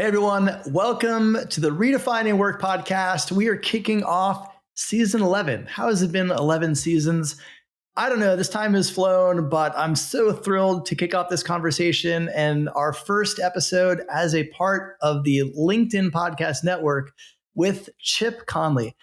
Hey everyone, welcome to the Redefining Work podcast. We are kicking off season 11. How has it been 11 seasons? I don't know, this time has flown, but I'm so thrilled to kick off this conversation and our first episode as a part of the LinkedIn Podcast Network with Chip Conley.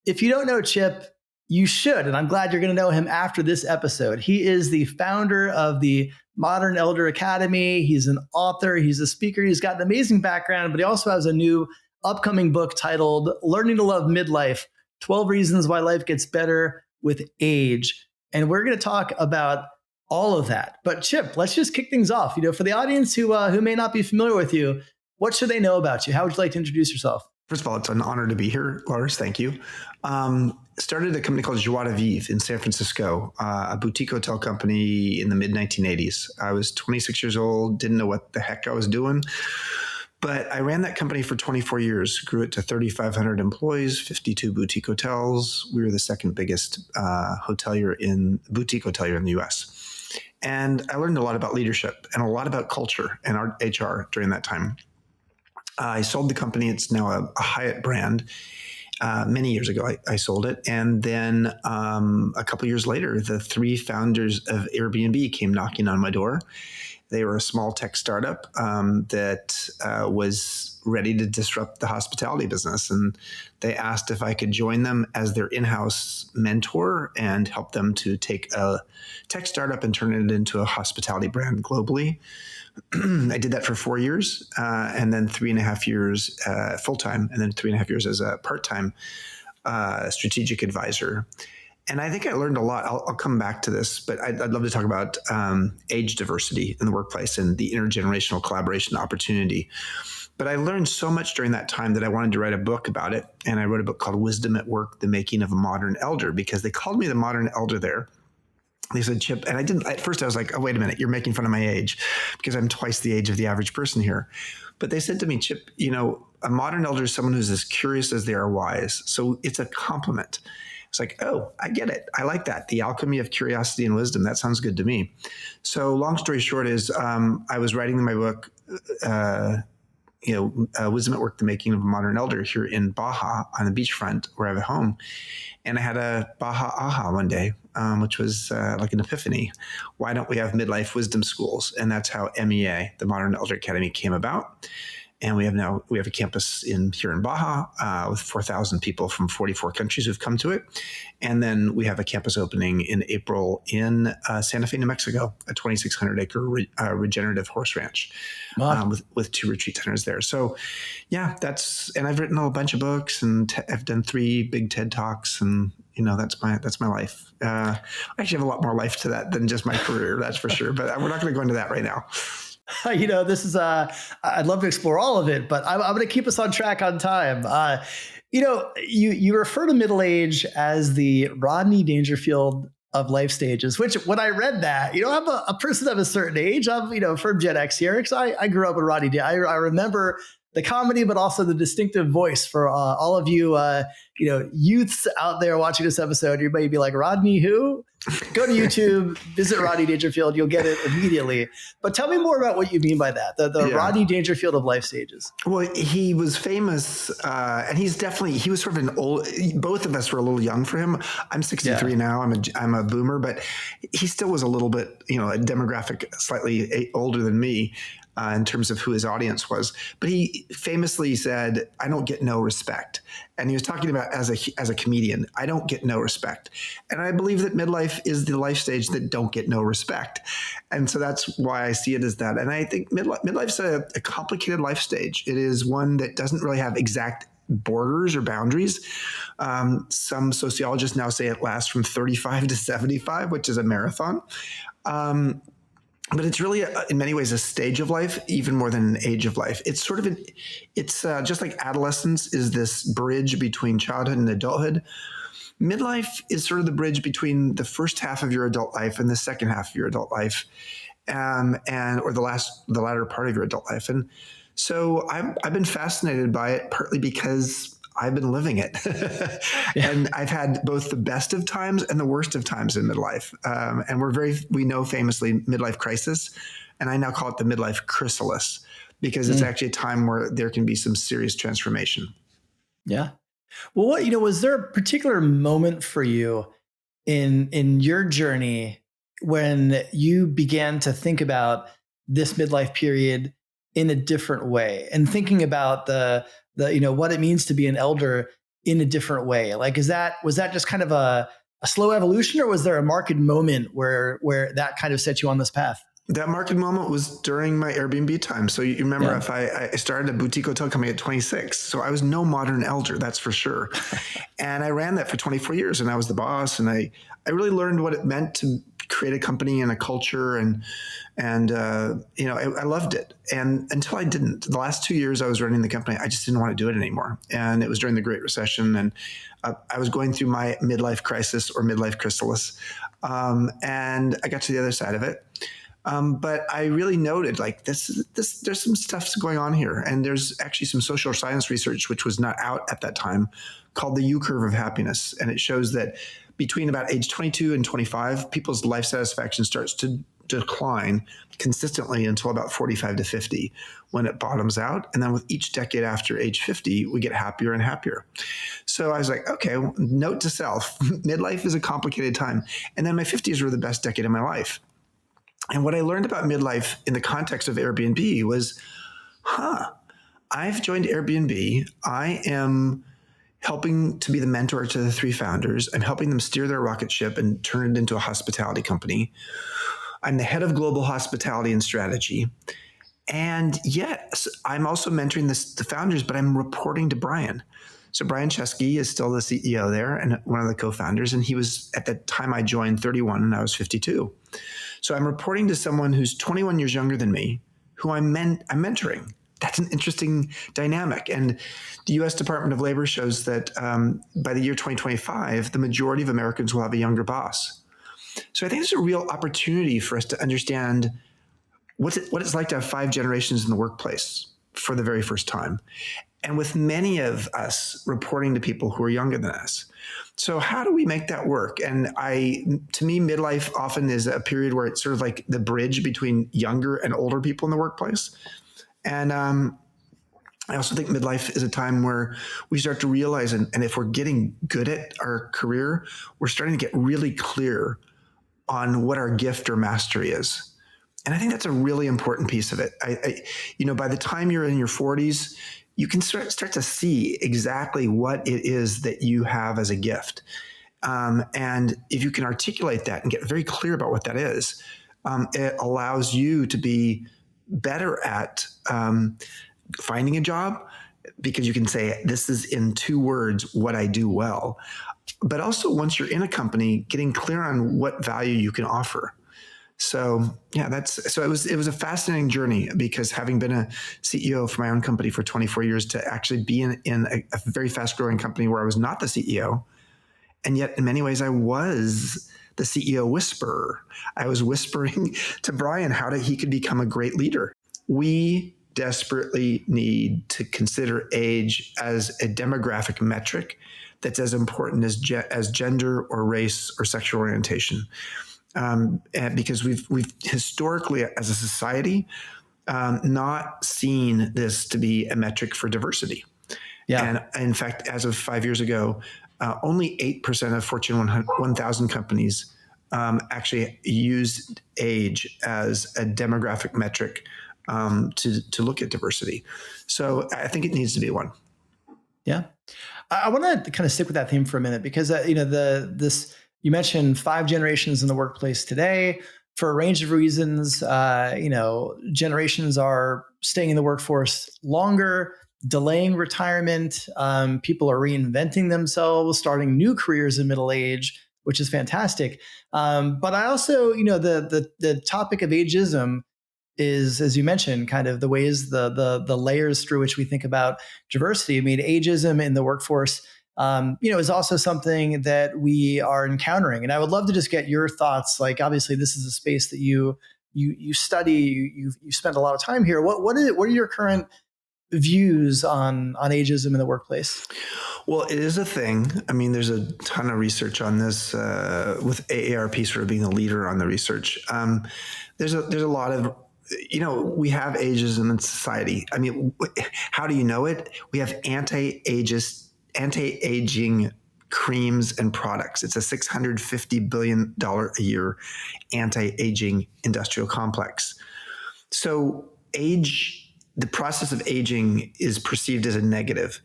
If you don't know Chip, you should, and I'm glad you're going to know him after this episode. He is the founder of the Modern Elder Academy. He's an author. He's a speaker. He's got an amazing background, but he also has a new upcoming book titled Learning to Love Midlife, 12 Reasons Why Life Gets Better with Age. And we're going to talk about all of that. But Chip, let's just kick things off. For the audience who may not be familiar with you, what should they know about you? How would you like to introduce yourself? First of all, it's an honor to be here, Lars. Thank you. Started a company called Joie de Vivre in San Francisco, a boutique hotel company in the mid-1980s. I was 26 years old, didn't know what the heck I was doing, but I ran that company for 24 years, grew it to 3,500 employees, 52 boutique hotels. We were the second biggest boutique hotelier in the U.S. And I learned a lot about leadership and a lot about culture and our HR during that time. I sold the company. It's now a Hyatt brand. Many years ago, I sold it. And then a couple years later, the three founders of Airbnb came knocking on my door. They were a small tech startup that was ready to disrupt the hospitality business. And they asked if I could join them as their in-house mentor and help them to take a tech startup and turn it into a hospitality brand globally. I did that for 4 years and then 3.5 years full-time and then 3.5 years as a part-time strategic advisor. And I think I learned a lot. I'll come back to this, but I'd love to talk about age diversity in the workplace and the intergenerational collaboration opportunity. But I learned so much during that time that I wanted to write a book about it. And I wrote a book called Wisdom at Work, The Making of a Modern Elder, because they called me the modern elder there. They said, Chip, and I didn't, at first I was like, oh, wait a minute, you're making fun of my age because I'm twice the age of the average person here. But they said to me, Chip, a modern elder is someone who's as curious as they are wise. So it's a compliment. It's like, oh, I get it. I like that. The alchemy of curiosity and wisdom. That sounds good to me. So long story short is I was writing my book, Wisdom at Work, The Making of a Modern Elder here in Baja on the beachfront where I have a home. And I had a Baja aha one day, which was like an epiphany. Why don't we have midlife wisdom schools? And that's how MEA, the Modern Elder Academy, came about. And we have a campus here in Baja with 4,000 people from 44 countries who've come to it. And then we have a campus opening in April in Santa Fe, New Mexico, a 2,600-acre regenerative horse ranch. Wow. With 2 retreat centers there. So, yeah, and I've written a bunch of books, and I've done 3 big TED Talks, and that's my life. I actually have a lot more life to that than just my career, that's for sure. But we're not going to go into that right now. This is, I'd love to explore all of it, but I'm going to keep us on track on time. You refer to middle age as the Rodney Dangerfield of life stages, which when I read that, I'm a person of a certain age. I'm, from Gen X here, because I grew up with Rodney. I remember the comedy, but also the distinctive voice for all of you, youths out there watching this episode. You may be like, Rodney who? Go to YouTube, visit Rodney Dangerfield. You'll get it immediately. But tell me more about what you mean by that, the Rodney Dangerfield of life stages. Well, he was famous, and he was sort of an old, both of us were a little young for him. I'm 63 now. I'm a boomer, but he still was a little bit, a demographic slightly older than me. In terms of who his audience was. But he famously said, I don't get no respect. And he was talking about as a comedian, I don't get no respect. And I believe that midlife is the life stage that don't get no respect. And so that's why I see it as that. And I think midlife's a complicated life stage. It is one that doesn't really have exact borders or boundaries. Some sociologists now say it lasts from 35 to 75, which is a marathon. But it's really, in many ways, a stage of life, even more than an age of life. It's sort of it's just like adolescence is this bridge between childhood and adulthood. Midlife is sort of the bridge between the first half of your adult life and the second half of your adult life, or the latter part of your adult life. And so I've been fascinated by it, partly because I've been living it. And I've had both the best of times and the worst of times in midlife. And we know famously midlife crisis, and I now call it the midlife chrysalis, because it's actually a time where there can be some serious transformation. Yeah. Well, was there a particular moment for you in your journey when you began to think about this midlife period in a different way and thinking about the what it means to be an elder in a different way? Like, was that just kind of a slow evolution, or was there a marked moment where that kind of set you on this path? That market moment was during my Airbnb time. So you remember, if I started a boutique hotel company at 26. So I was no modern elder, that's for sure. And I ran that for 24 years, and I was the boss. And I really learned what it meant to create a company and a culture. And I loved it. And until I didn't. The last 2 years I was running the company, I just didn't want to do it anymore. And it was during the Great Recession. And I was going through my midlife crisis, or midlife chrysalis. And I got to the other side of it. But I really noted, like, there's some stuff going on here. And there's actually some social science research, which was not out at that time, called the U curve of happiness. And it shows that between about age 22 and 25, people's life satisfaction starts to decline consistently until about 45 to 50, when it bottoms out. And then with each decade after age 50, we get happier and happier. So I was like, okay, note to self, midlife is a complicated time. And then my 50s were the best decade of my life. And what I learned about midlife in the context of Airbnb was, I've joined Airbnb. I am helping to be the mentor to the 3 founders. I'm helping them steer their rocket ship and turn it into a hospitality company. I'm the head of global hospitality and strategy. And yet I'm also mentoring the founders, but I'm reporting to Brian. So Brian Chesky is still the CEO there and one of the co-founders. And he was, at the time I joined, 31, and I was 52. So I'm reporting to someone who's 21 years younger than me, who I'm mentoring. That's an interesting dynamic. And the U.S. Department of Labor shows that by the year 2025, the majority of Americans will have a younger boss. So I think there's a real opportunity for us to understand what it's like to have 5 generations in the workplace for the very first time. And with many of us reporting to people who are younger than us. So how do we make that work? And to me, midlife often is a period where it's sort of like the bridge between younger and older people in the workplace. And I also think midlife is a time where we start to realize, and if we're getting good at our career, we're starting to get really clear on what our gift or mastery is. And I think that's a really important piece of it. By the time you're in your 40s, you can start to see exactly what it is that you have as a gift. And if you can articulate that and get very clear about what that is, it allows you to be better at finding a job, because you can say, this is in 2 words what I do well. But also, once you're in a company, getting clear on what value you can offer. So yeah, it was a fascinating journey, because having been a CEO for my own company for 24 years, to actually be in a very fast growing company where I was not the CEO. And yet in many ways I was the CEO whisperer. I was whispering to Brian how he could become a great leader. We desperately need to consider age as a demographic metric that's as important as gender or race or sexual orientation. And because we've historically, as a society, not seen this to be a metric for diversity. Yeah. And in fact, as of 5 years ago, only 8% of Fortune 1000 companies actually used age as a demographic metric to look at diversity. So I think it needs to be one. Yeah. I want to kind of stick with that theme for a minute, because you mentioned 5 generations in the workplace today for a range of reasons. Generations are staying in the workforce longer, delaying retirement. People are reinventing themselves, starting new careers in middle age, which is fantastic. But I also, the topic of ageism is, as you mentioned, kind of the ways, the layers through which we think about diversity. I mean, ageism in the workforce, is also something that we are encountering. And I would love to just get your thoughts. Like, obviously, this is a space that you study. You spend a lot of time here. What are your current views on ageism in the workplace? Well, it is a thing. I mean, there's a ton of research on this, with AARP sort of being the leader on the research. There's a lot of we have ageism in society. I mean, how do you know it? We have anti-aging creams and products. It's a $650 billion a year anti-aging industrial complex. So the process of aging is perceived as a negative.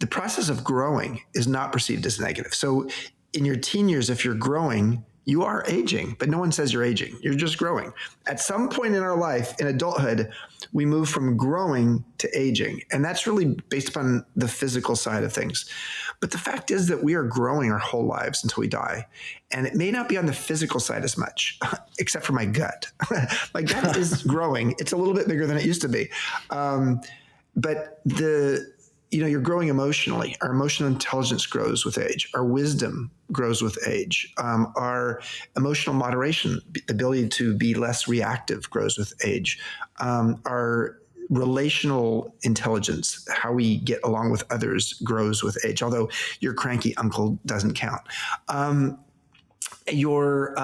The process of growing is not perceived as negative. So in your teen years, if you're growing, you are aging, but no one says you're aging. You're just growing. At some point in our life, in adulthood, we move from growing to aging. And that's really based upon the physical side of things. But the fact is that we are growing our whole lives until we die. And it may not be on the physical side as much, except for my gut. My gut is growing. It's a little bit bigger than it used to be. But you're growing emotionally. Our emotional intelligence grows with age. Our wisdom grows with age. Our emotional moderation, the ability to be less reactive, grows with age. Our relational intelligence, how we get along with others, grows with age, although your cranky uncle doesn't count. Your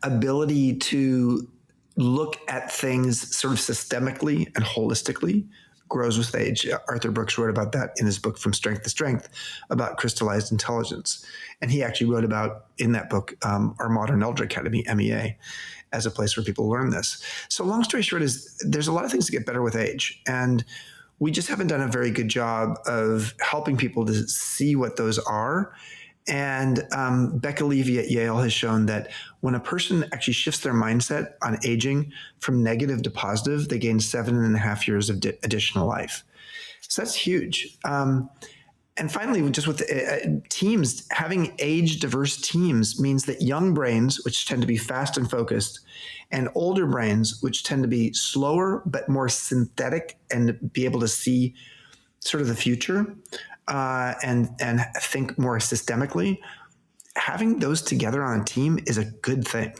ability to look at things sort of systemically and holistically grows with age. Arthur Brooks wrote about that in his book From Strength to Strength about crystallized intelligence. And he actually wrote about, in that book, our Modern Elder Academy, MEA, as a place where people learn this. So long story short is there's a lot of things that get better with age. And we just haven't done a very good job of helping people to see what those are. And Becca Levy at Yale has shown that when a person actually shifts their mindset on aging from negative to positive, they gain 7.5 years of additional life. So that's huge. And finally, just with teams, having age-diverse teams means that young brains, which tend to be fast and focused, and older brains, which tend to be slower but more synthetic and be able to see sort of the future, and think more systemically, having those together on a team is a good thing.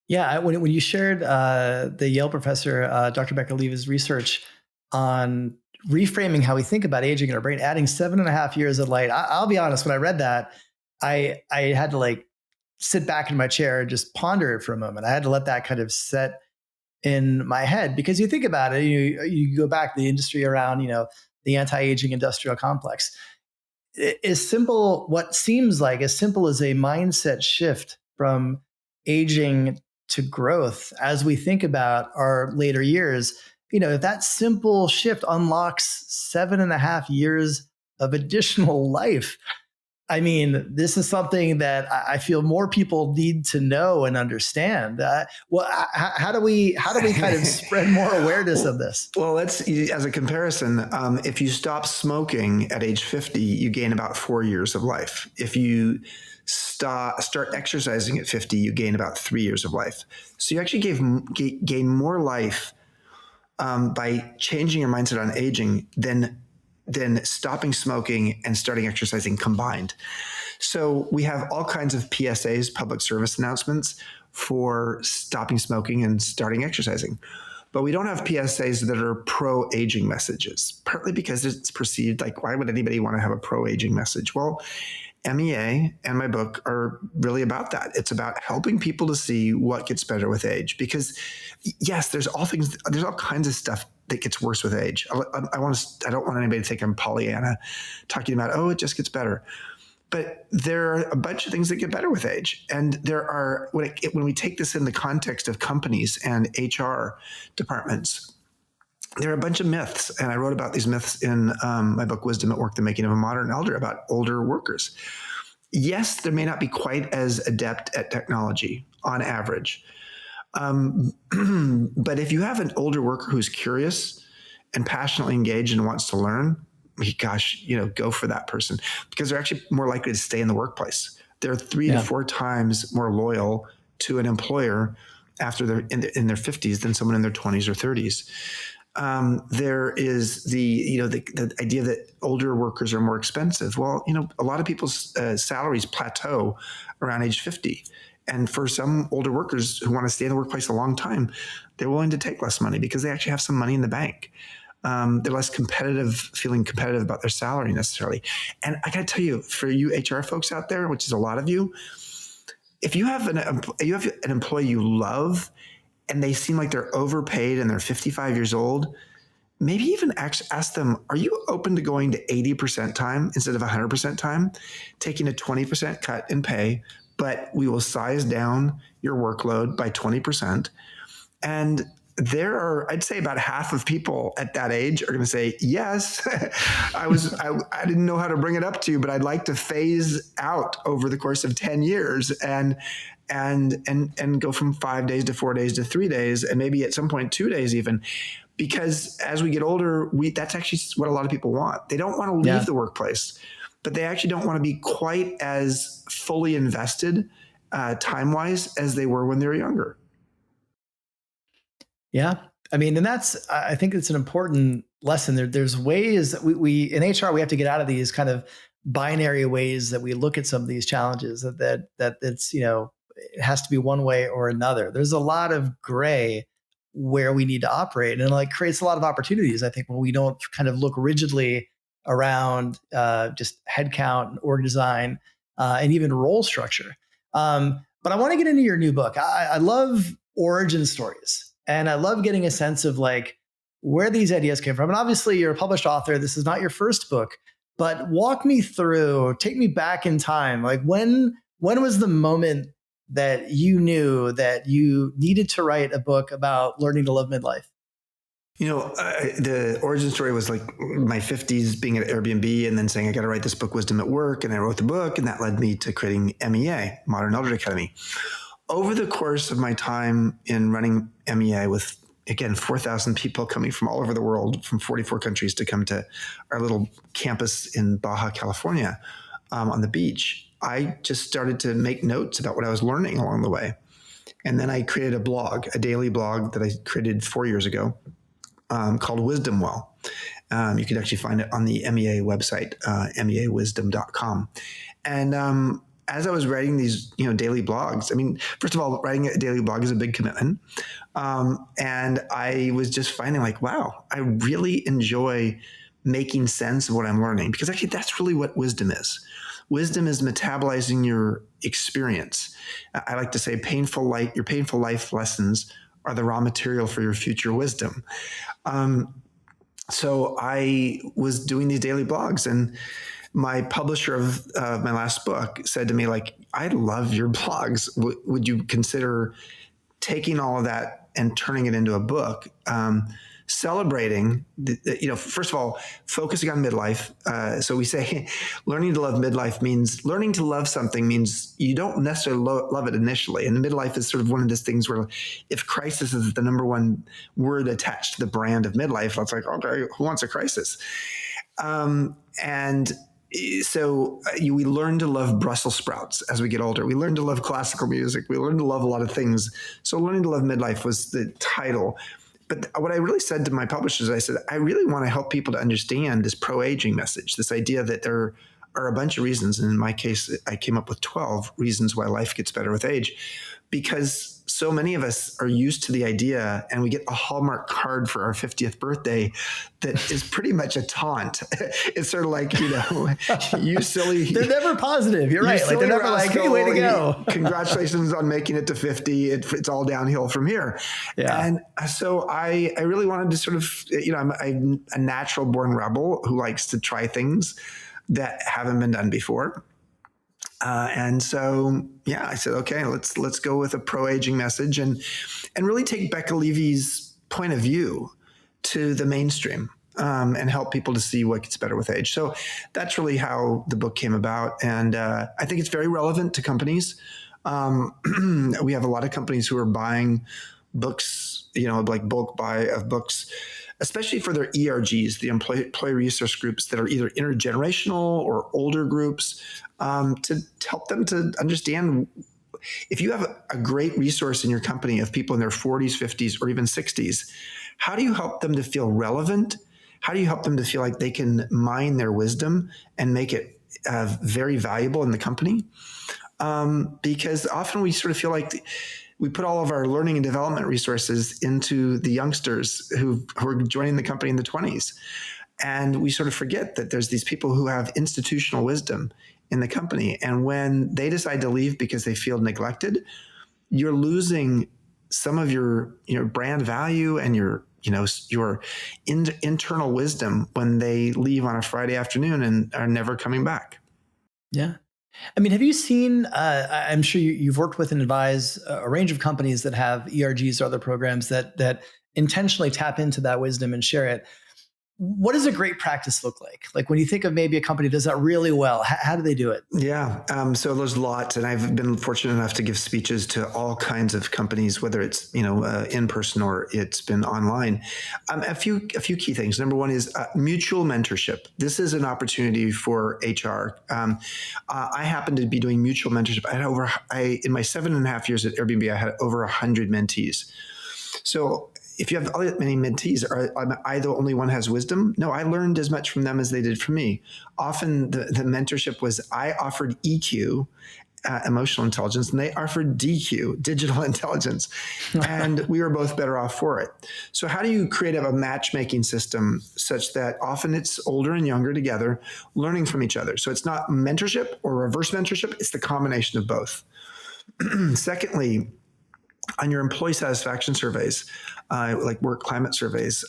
Yeah, when you shared the Yale professor, Dr. Becca Levy's research on reframing how we think about aging in our brain, adding 7.5 years of light, I'll be honest, when I read that, I had to sit back in my chair and just ponder it for a moment. I had to let that kind of set in my head, because you think about it, you go back to the industry around, the anti-aging industrial complex. What seems like as simple as a mindset shift from aging to growth as we think about our later years, if that simple shift unlocks 7.5 years of additional life, I mean, this is something that I feel more people need to know and understand. How do we kind of spread more awareness of this? Well, as a comparison, if you stop smoking at age 50, you gain about 4 years of life. If you start exercising at 50, you gain about 3 years of life. So you actually gain more life by changing your mindset on aging than stopping smoking and starting exercising combined. So we have all kinds of PSAs, public service announcements, for stopping smoking and starting exercising. But we don't have PSAs that are pro-aging messages, partly because it's perceived like, why would anybody want to have a pro-aging message? Well, MEA and my book are really about that. It's about helping people to see what gets better with age. Because yes, there's all kinds of stuff that gets worse with age. I don't want anybody to think I'm Pollyanna talking about, it just gets better. But there are a bunch of things that get better with age. And there are, when we take this in the context of companies and HR departments, there are a bunch of myths. And I wrote about these myths in my book, Wisdom at Work, The Making of a Modern Elder, about older workers. Yes, they may not be quite as adept at technology on average. But if you have an older worker who's curious and passionately engaged and wants to learn, gosh, go for that person, because they're actually more likely to stay in the workplace. They're 3 to 4 times more loyal to an employer after they're in their 50s than someone in their 20s or 30s. There is the idea that older workers are more expensive. Well, a lot of people's salaries plateau around age 50. And for some older workers who want to stay in the workplace a long time, they're willing to take less money because they actually have some money in the bank. They're less feeling competitive about their salary necessarily. And I got to tell you, for you HR folks out there, which is a lot of you, if you have an employee you love and they seem like they're overpaid and they're 55 years old, maybe even ask them, are you open to going to 80% time instead of 100% time, taking a 20% cut in pay, but we will size down your workload by 20%. And there are, I'd say about half of people at that age are going to say, yes, I didn't know how to bring it up to you, but I'd like to phase out over the course of 10 years and go from 5 days to 4 days to 3 days. And maybe at some point, 2 days even, because as we get older, that's actually what a lot of people want. They don't want to leave the workplace, but they actually don't want to be quite as fully invested time-wise as they were when they were younger. Yeah. I mean, and I think it's an important lesson. There's ways that we in HR, we have to get out of these kind of binary ways that we look at some of these challenges that it's, it has to be one way or another. There's a lot of gray where we need to operate, and it creates a lot of opportunities, I think, when we don't kind of look rigidly around just headcount and org design and even role structure. But I want to get into your new book. I love origin stories. And I love getting a sense of where these ideas came from. And obviously you're a published author. This is not your first book, but walk me through, take me back in time. When was the moment that you knew that you needed to write a book about learning to love midlife? The origin story was my 50s being at Airbnb and then saying, I got to write this book, Wisdom at Work. And I wrote the book, and that led me to creating MEA, Modern Elder Academy. Over the course of my time in running MEA with, again, 4,000 people coming from all over the world, from 44 countries to come to our little campus in Baja, California, on the beach, I just started to make notes about what I was learning along the way. And then I created a blog, a daily blog that I created 4 years ago called Wisdom Well. You can actually find it on the MEA website, meawisdom.com. And as I was writing these, daily blogs, I mean, first of all, writing a daily blog is a big commitment. And I was just finding wow, I really enjoy making sense of what I'm learning, because actually that's really what wisdom is. Wisdom is metabolizing your experience. I like to say your painful life lessons are the raw material for your future wisdom. So I was doing these daily blogs, and my publisher of my last book said to me, I love your blogs. Would you consider taking all of that and turning it into a book? Celebrating, first of all, focusing on midlife. So we say learning to love midlife means learning to love something means you don't necessarily love it initially. And midlife is sort of one of those things where if crisis is the number one word attached to the brand of midlife, it's okay, who wants a crisis? So we learn to love Brussels sprouts as we get older. We learn to love classical music. We learn to love a lot of things. So Learning to Love Midlife was the title. But what I really said to my publishers, I said, I really want to help people to understand this pro-aging message, this idea that there are a bunch of reasons. And in my case, I came up with 12 reasons why life gets better with age, because so many of us are used to the idea, and we get a Hallmark card for our 50th birthday that is pretty much a taunt. It's sort of you silly. They're never positive. You're right. They're never hey, way to go. Congratulations on making it to 50. It's all downhill from here. Yeah. And so I really wanted to sort of, I'm a natural born rebel who likes to try things that haven't been done before. And so, I said, okay, let's go with a pro-aging message and really take Becca Levy's point of view to the mainstream, and help people to see what gets better with age. So that's really how the book came about. And I think it's very relevant to companies. We have a lot of companies who are buying books, bulk buy of books, especially for their ERGs, the employee resource groups that are either intergenerational or older groups, to help them to understand, if you have a great resource in your company of people in their 40s, 50s, or even 60s, how do you help them to feel relevant? How do you help them to feel like they can mine their wisdom and make it very valuable in the company? Because often we sort of feel like we put all of our learning and development resources into the youngsters who are joining the company in the 20s. And we sort of forget that there's these people who have institutional wisdom in the company. And when they decide to leave because they feel neglected, you're losing some of your brand value and your internal wisdom when they leave on a Friday afternoon and are never coming back. Yeah. I mean, have you seen, I'm sure you've worked with and advised a range of companies that have ERGs or other programs that intentionally tap into that wisdom and share it. What does a great practice look like? Like when you think of maybe a company does that really well, how do they do it? Yeah. So there's lots, and I've been fortunate enough to give speeches to all kinds of companies, whether it's, in person or it's been online. A few key things. Number one is mutual mentorship. This is an opportunity for HR. I happen to be doing mutual mentorship. In my 7.5 years at Airbnb, I had over 100 mentees. So if you have all that many mentees, am I the only one who has wisdom? No, I learned as much from them as they did from me. Often the mentorship was I offered EQ, emotional intelligence, and they offered DQ, digital intelligence. And we were both better off for it. So how do you create a matchmaking system such that often it's older and younger together learning from each other? So it's not mentorship or reverse mentorship, it's the combination of both. Secondly, on your employee satisfaction surveys, like work climate surveys,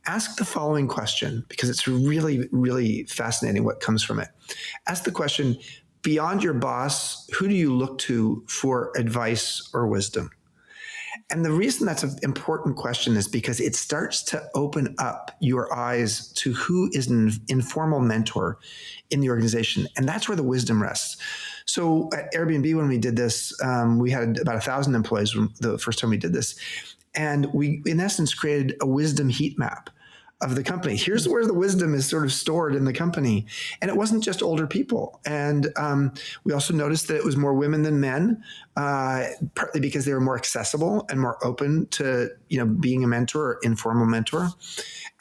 ask the following question, because it's really, really fascinating what comes from it. Ask the question, beyond your boss, who do you look to for advice or wisdom? And the reason that's an important question is because it starts to open up your eyes to who is an informal mentor in the organization. And that's where the wisdom rests. So at Airbnb, when we did this, we had about 1,000 employees the first time we did this. And we, in essence, created a wisdom heat map of the company. Here's where the wisdom is sort of stored in the company. And it wasn't just older people. And we also noticed that it was more women than men, partly because they were more accessible and more open to, being a mentor or informal mentor.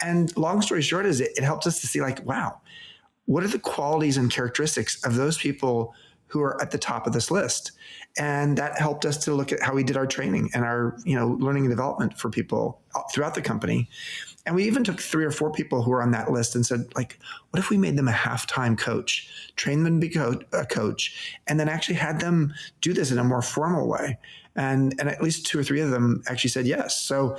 And long story short is it helped us to see like, wow, what are the qualities and characteristics of those people who are at the top of this list? And that helped us to look at how we did our training and our, learning and development for people throughout the company. And we even took 3 or 4 people who were on that list and said, like, what if we made them a half-time coach, train them to be a coach, and then actually had them do this in a more formal way? And at least 2 or 3 of them actually said yes. So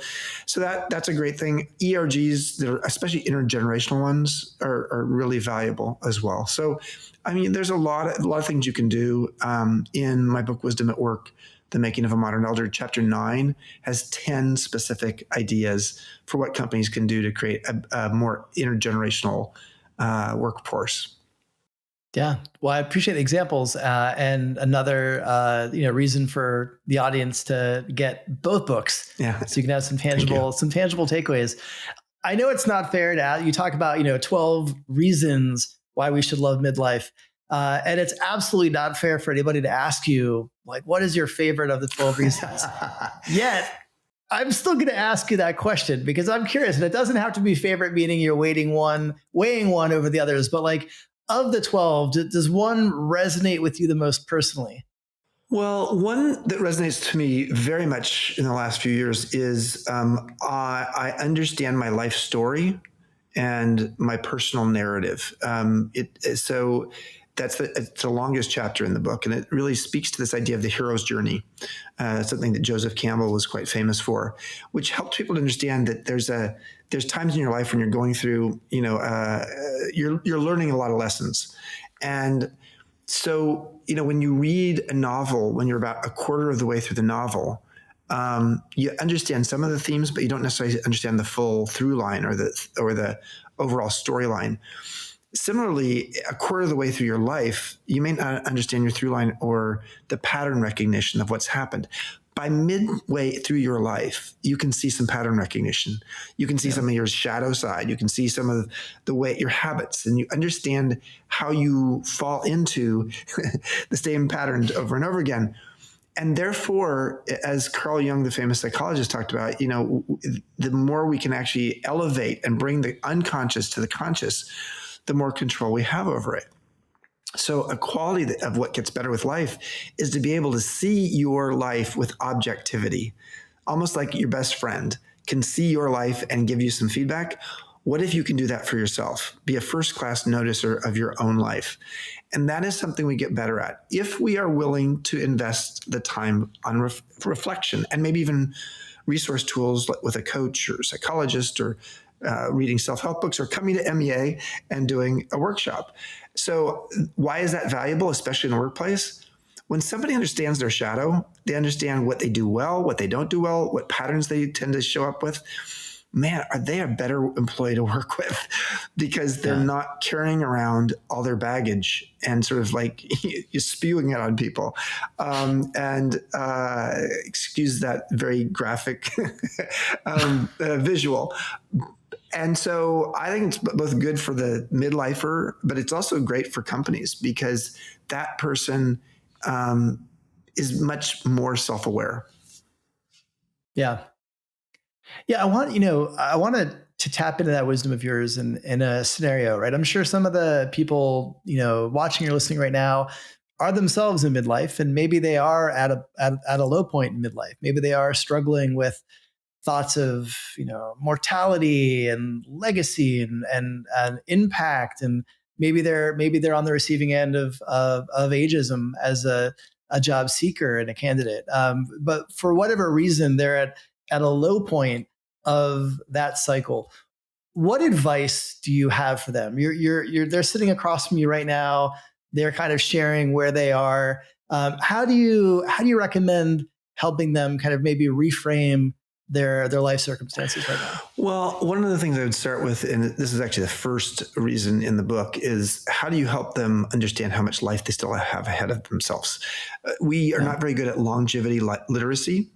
that's a great thing. ERGs, that are, especially intergenerational ones, are really valuable as well. So, I mean, there's a lot of things you can do. In my book, Wisdom at Work, The Making of a Modern Elder, Chapter 9 has 10 specific ideas for what companies can do to create a more intergenerational workforce. Yeah. Well, I appreciate the examples. And another, reason for the audience to get both books. Yeah. So you can have some tangible takeaways. I know it's not fair to you talk about, 12 reasons why we should love midlife. And it's absolutely not fair for anybody to ask you, like, what is your favorite of the 12 reasons? Yet, I'm still going to ask you that question because I'm curious. And it doesn't have to be favorite, meaning you're weighing one over the others. But like, of the 12, does one resonate with you the most personally? Well, one that resonates to me very much in the last few years is I understand my life story and my personal narrative. So it's the longest chapter in the book, and it really speaks to this idea of the hero's journey, something that Joseph Campbell was quite famous for, which helps people to understand that there's times in your life when you're going through, you're learning a lot of lessons. And so, when you read a novel, when you're about a quarter of the way through the novel, you understand some of the themes, but you don't necessarily understand the full through line or the overall storyline. Similarly, a quarter of the way through your life, you may not understand your through line or the pattern recognition of what's happened. By midway through your life, you can see some pattern recognition. You can see some of your shadow side. You can see some of the way your habits, and you understand how you fall into the same patterns over and over again. And therefore, as Carl Jung, the famous psychologist, talked about, the more we can actually elevate and bring the unconscious to the conscious, the more control we have over it. So a quality of what gets better with life is to be able to see your life with objectivity, almost like your best friend can see your life and give you some feedback, What if you can do that for yourself? Be a first-class noticer of your own life. And that is something we get better at. If we are willing to invest the time on reflection and maybe even resource tools with a coach or psychologist or reading self-help books or coming to MEA and doing a workshop. So why is that valuable, especially in the workplace? When somebody understands their shadow, they understand what they do well, what they don't do well, what patterns they tend to show up with. Man, are they a better employee to work with because they're not carrying around all their baggage and sort of like spewing it on people. Excuse that very graphic visual. And so I think it's both good for the midlifer, but it's also great for companies because that person is much more self-aware. Yeah. Yeah. I want to tap into that wisdom of yours in a scenario, right? I'm sure some of the people, watching or listening right now are themselves in midlife, and maybe they are at a low point in midlife. Maybe they are struggling with thoughts of, mortality and legacy and impact. And maybe they're on the receiving end of ageism as a job seeker and a candidate. But for whatever reason, they're at a low point of that cycle. What advice do you have for them? They're sitting across from you right now. They're kind of sharing where they are. How do you recommend helping them kind of maybe reframe their life circumstances right now? Well, one of the things I would start with, and this is actually the first reason in the book, is how do you help them understand how much life they still have ahead of themselves? We are not very good at longevity literacy.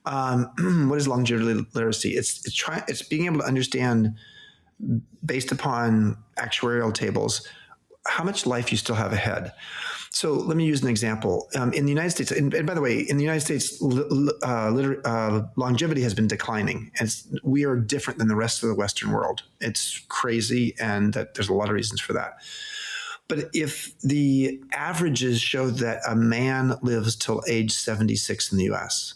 What is longevity literacy? It's being able to understand, based upon actuarial tables, how much life you still have ahead. So let me use an example. In the United States, and by the way, in the United States, longevity has been declining. And we are different than the rest of the Western world. It's crazy, and there's a lot of reasons for that. But if the averages show that a man lives till age 76 in the US,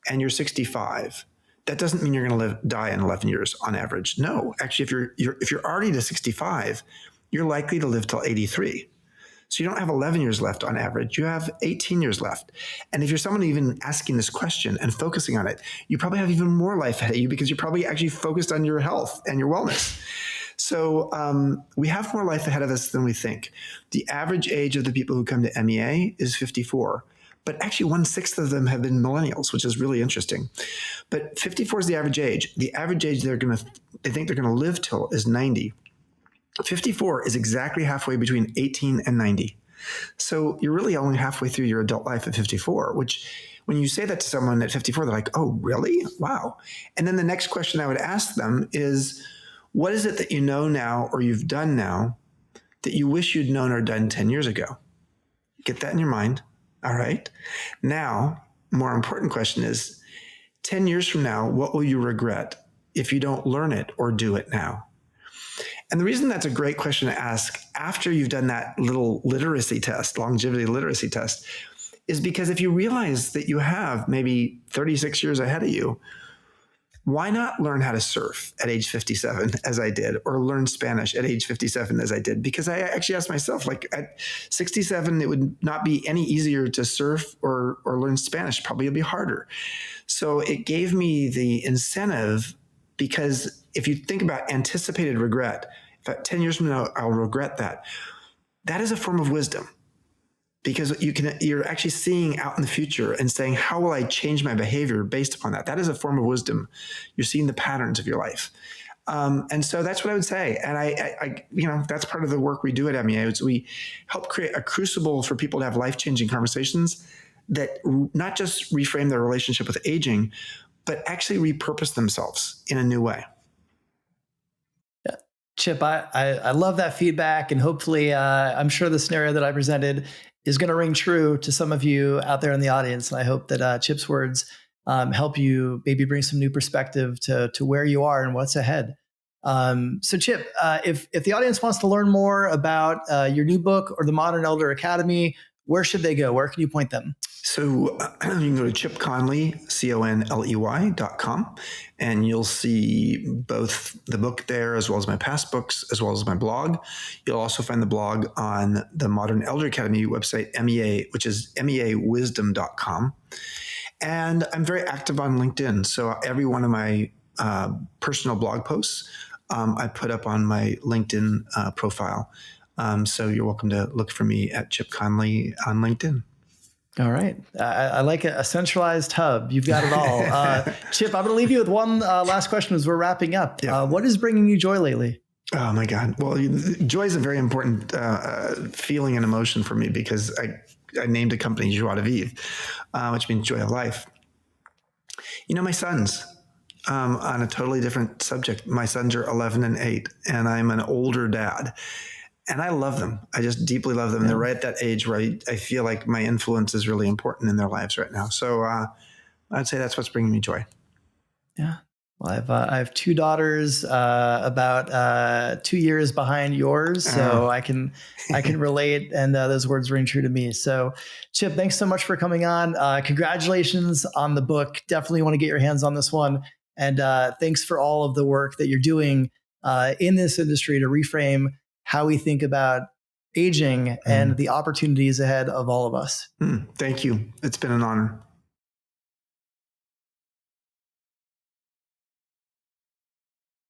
and you're 65, that doesn't mean you're going to die in 11 years on average. No, actually, if you're already to 65, you're likely to live till 83. So you don't have 11 years left on average. You have 18 years left. And if you're someone even asking this question and focusing on it, you probably have even more life ahead of you because you're probably actually focused on your health and your wellness. So we have more life ahead of us than we think. The average age of the people who come to MEA is 54. But actually 1/6 of them have been millennials, which is really interesting. But 54 is the average age. The average age they think they're going to live till is 90. 54 is exactly halfway between 18 and 90. So you're really only halfway through your adult life at 54, which when you say that to someone at 54, they're like, oh, really? Wow. And then the next question I would ask them is, what is it that you know now or you've done now that you wish you'd known or done 10 years ago? Get that in your mind. All right. Now, more important question is, 10 years from now, what will you regret if you don't learn it or do it now? And the reason that's a great question to ask after you've done that little literacy test, longevity literacy test, is because if you realize that you have maybe 36 years ahead of you, why not learn how to surf at age 57 as I did, or learn Spanish at age 57 as I did? Because I actually asked myself, like at 67, it would not be any easier to surf or learn Spanish. Probably it'd be harder. So it gave me the incentive, because if you think about anticipated regret, if 10 years from now, I'll regret that. That is a form of wisdom, because you're actually seeing out in the future and saying, how will I change my behavior based upon that? That is a form of wisdom. You're seeing the patterns of your life. And so that's what I would say. And I that's part of the work we do at MEA. Is we help create a crucible for people to have life-changing conversations that not just reframe their relationship with aging, but actually repurpose themselves in a new way. Yeah. Chip, I love that feedback. And hopefully, I'm sure the scenario that I presented is going to ring true to some of you out there in the audience. And I hope that Chip's words help you maybe bring some new perspective to where you are and what's ahead. So Chip, if the audience wants to learn more about your new book or the Modern Elder Academy, where should they go? Where can you point them? So you can go to Chip Conley, CONLEY.com, and you'll see both the book there as well as my past books, as well as my blog. You'll also find the blog on the Modern Elder Academy website, MEA, which is meawisdom.com. And I'm very active on LinkedIn. So every one of my personal blog posts, I put up on my LinkedIn profile. So you're welcome to look for me at Chip Conley on LinkedIn. All right. I like a centralized hub. You've got it all. Chip, I'm going to leave you with one last question as we're wrapping up. Yeah. What is bringing you joy lately? Oh, my God. Well, joy is a very important feeling and emotion for me because I named a company Joie de Vivre, which means joy of life. My sons, on a totally different subject, my sons are 11 and 8, and I'm an older dad. And I love them. I just deeply love them. And they're right at that age where I feel like my influence is really important in their lives right now. So I'd say that's what's bringing me joy. Yeah. Well, I have 2 daughters, about 2 years behind yours, so I can relate, and those words ring true to me. So, Chip, thanks so much for coming on. Congratulations on the book. Definitely want to get your hands on this one, and thanks for all of the work that you're doing in this industry to reframe how we think about aging and the opportunities ahead of all of us. Thank you. It's been an honor.